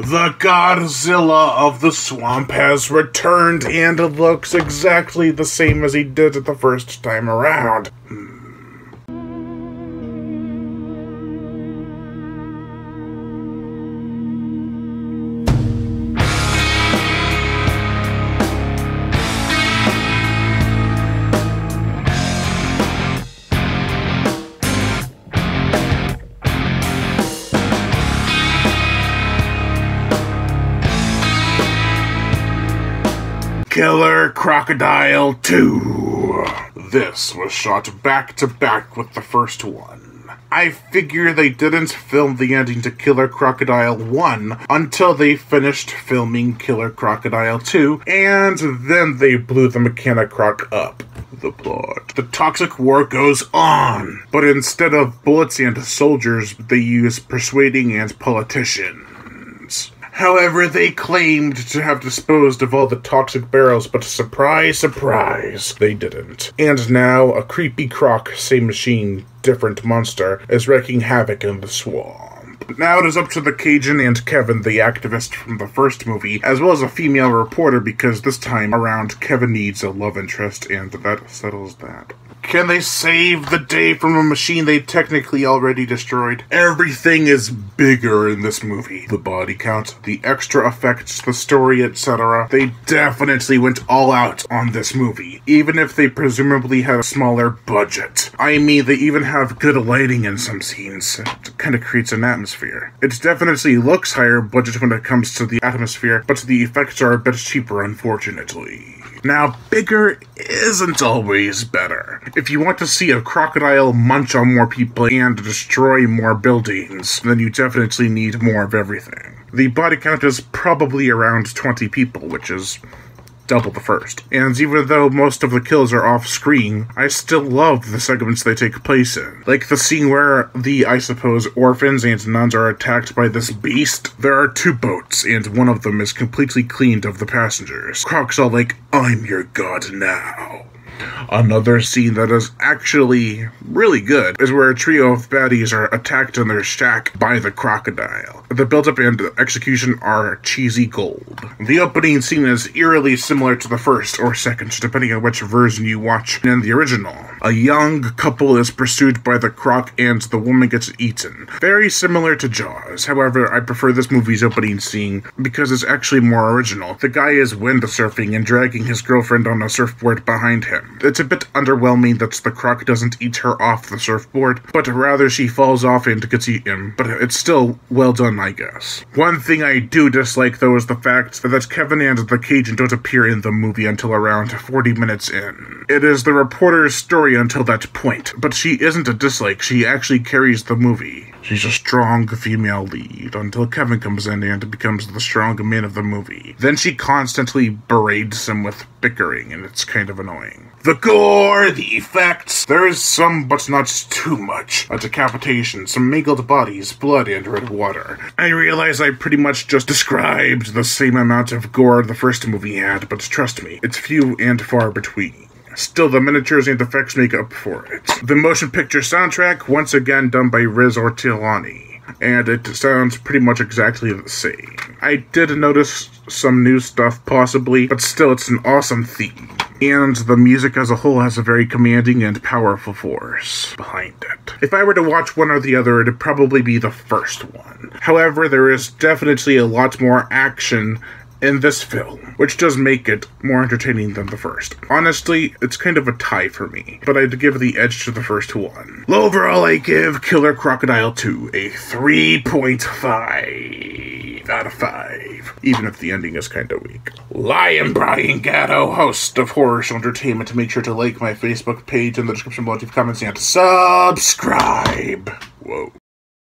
The Godzilla of the swamp has returned and looks exactly the same as he did the first time around. Killer Crocodile 2. This was shot back-to-back with the first one. I figure they didn't film the ending to Killer Crocodile 1 until they finished filming Killer Crocodile 2, and then they blew the Mechanic Croc up. The plot. The toxic war goes on, but instead of bullets and soldiers, they use persuading and politicians. However, they claimed to have disposed of all the toxic barrels, but surprise, surprise, they didn't. And now, a creepy croc, same machine, different monster, is wreaking havoc in the swamp. Now it is up to the Cajun and Kevin, the activist from the first movie, as well as a female reporter, because this time around, Kevin needs a love interest, and that settles that. Can they save the day from a machine they technically already destroyed? Everything is bigger in this movie. The body count, the extra effects, the story, etc. They definitely went all out on this movie, even if they presumably had a smaller budget. I mean, they even have good lighting in some scenes. It kind of creates an atmosphere. It definitely looks higher budget when it comes to the atmosphere, but the effects are a bit cheaper, unfortunately. Now, bigger isn't always better. If you want to see a crocodile munch on more people and destroy more buildings, then you definitely need more of everything. The body count is probably around 20 people, which is double the first. And even though most of the kills are off-screen, I still love the segments they take place in. Like the scene where the, I suppose, orphans and nuns are attacked by this beast. There are two boats, and one of them is completely cleaned of the passengers. Croc's all like, "I'm your god now." Another scene that is actually really good is where a trio of baddies are attacked in their shack by the crocodile. The build-up and execution are cheesy gold. The opening scene is eerily similar to the first or second, depending on which version you watch. In the original, a young couple is pursued by the croc and the woman gets eaten. Very similar to Jaws. However, I prefer this movie's opening scene because it's actually more original. The guy is windsurfing and dragging his girlfriend on a surfboard behind him. It's a bit underwhelming that the croc doesn't eat her off the surfboard, but rather she falls off and gets eaten, but it's still well done, I guess. One thing I do dislike, though, is the fact that Kevin and the Cajun don't appear in the movie until around 40 minutes in. It is the reporter's story until that point, but she isn't a dislike, she actually carries the movie. She's a strong female lead until Kevin comes in and becomes the strong man of the movie. Then she constantly berates him with bickering, and it's kind of annoying. The gore, the effects, there is some, but not too much. A decapitation, some mangled bodies, blood, and red water. I realize I pretty much just described the same amount of gore the first movie had, but trust me, it's few and far between. Still, the miniatures and effects make up for it. The motion picture soundtrack, once again done by Riz Ortolani, and it sounds pretty much exactly the same. I did notice some new stuff, possibly, but still, it's an awesome theme. And the music as a whole has a very commanding and powerful force behind it. If I were to watch one or the other, it'd probably be the first one. However, there is definitely a lot more action in this film, which does make it more entertaining than the first. Honestly, it's kind of a tie for me, but I'd give the edge to the first one. Overall, I give Killer Crocodile 2 a 3.5 out of 5, even if the ending is kinda weak. I am Brian Gatto, host of Horror Show Entertainment. Make sure to like my Facebook page in the description below, leave comments, and subscribe. Whoa.